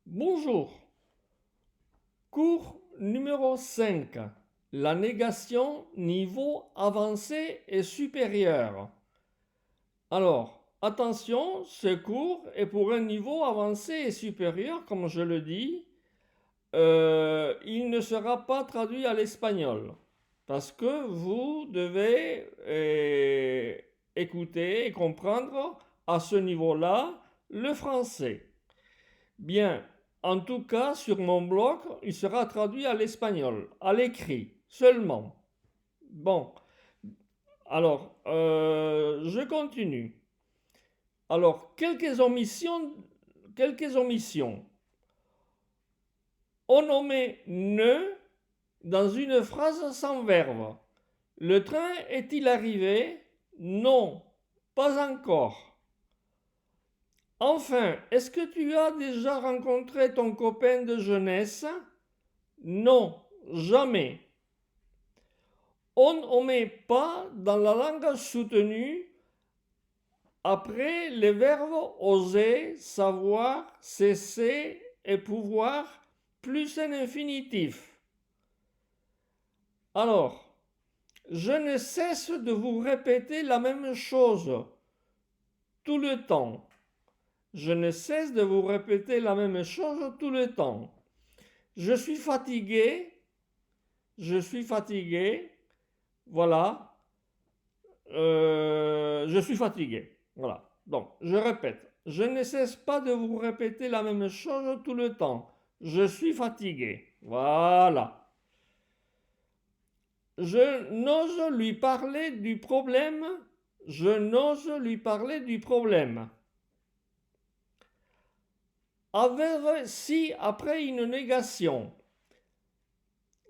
Bonjour. Cours numéro 5. La négation niveau avancé et supérieur. Alors, attention, ce cours est pour un niveau avancé et supérieur, comme je le dis. Il ne sera pas traduit à l'espagnol parce que vous devez écouter et comprendre à ce niveau-là le français. Bien, en tout cas, sur mon blog, il sera traduit à l'espagnol, à l'écrit, seulement. Bon, alors, je continue. Alors, quelques omissions. Quelques omissions. On omet ne dans une phrase sans verbe. Le train est-il arrivé? Non, pas encore. Enfin, est-ce que tu as déjà rencontré ton copain de jeunesse? Non, jamais. On omet pas dans la langue soutenue après les verbes oser, savoir, cesser et pouvoir plus un infinitif. Alors, je ne cesse de vous répéter la même chose tout le temps. Je ne cesse de vous répéter la même chose tout le temps. Je suis fatigué. Je suis fatigué. Voilà. Je suis fatigué. Voilà. Donc, je répète. Je ne cesse pas de vous répéter la même chose tout le temps. Je suis fatigué. Voilà. Je n'ose lui parler du problème. Je n'ose lui parler du problème. Avec si après une négation.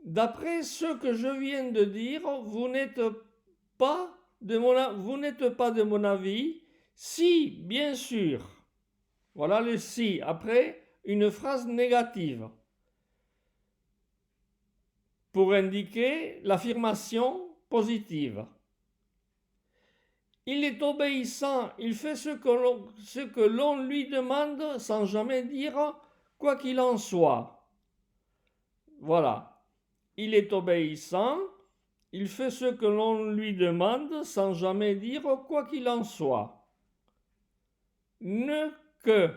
D'après ce que je viens de dire, vous n'êtes pas de mon avis. Si, bien sûr. Voilà le si après une phrase négative pour indiquer l'affirmation positive. Il est obéissant, il fait ce que l'on lui demande sans jamais dire quoi qu'il en soit. Voilà. Il est obéissant, il fait ce que l'on lui demande sans jamais dire quoi qu'il en soit. Ne que.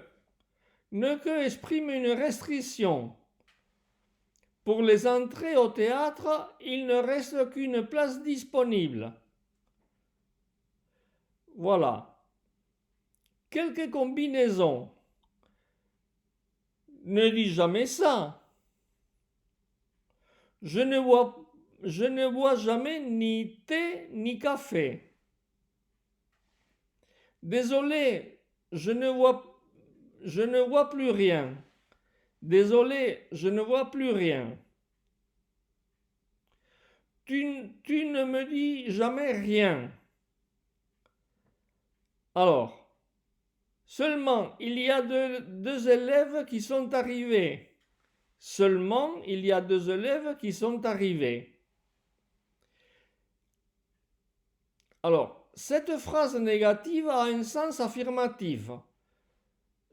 Ne que exprime une restriction. Pour les entrées au théâtre, il ne reste qu'une place disponible. Voilà. Quelques combinaisons. Ne dis jamais ça. Je ne bois jamais ni thé ni café. Désolé, je ne vois plus rien. Désolé, je ne vois plus rien. Tu ne me dis jamais rien. Alors, seulement il y a deux élèves qui sont arrivés. Seulement il y a deux élèves qui sont arrivés. Alors, cette phrase négative a un sens affirmatif.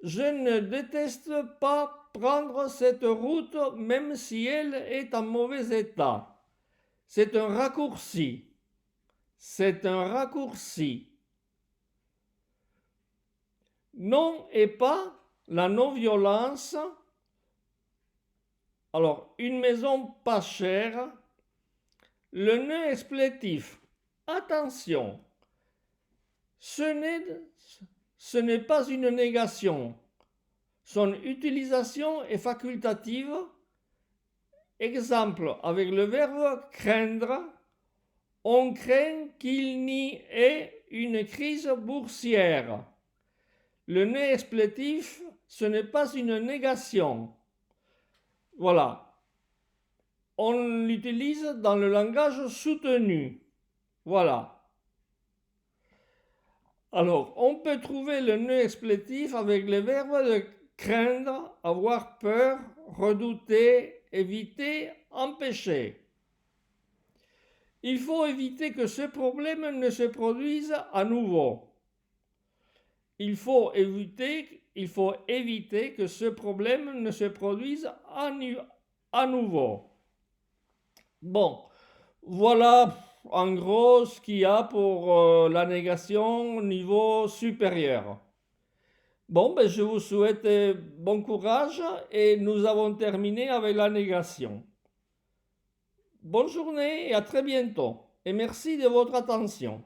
Je ne déteste pas prendre cette route même si elle est en mauvais état. C'est un raccourci. C'est un raccourci. Non et pas la non-violence. Alors, une maison pas chère. Le ne explétif. Attention, ce n'est pas une négation. Son utilisation est facultative. Exemple, avec le verbe craindre, on craint qu'il n'y ait une crise boursière. Le ne explétif, ce n'est pas une négation. Voilà. On l'utilise dans le langage soutenu. Voilà. Alors, on peut trouver le ne explétif avec les verbes de craindre, avoir peur, redouter, éviter, empêcher. Il faut éviter que ce problème ne se produise à nouveau. Il faut éviter que ce problème ne se produise à nouveau. Bon, voilà en gros ce qu'il y a pour la négation au niveau supérieur. Bon, ben, je vous souhaite bon courage et nous avons terminé avec la négation. Bonne journée et à très bientôt. Et merci de votre attention.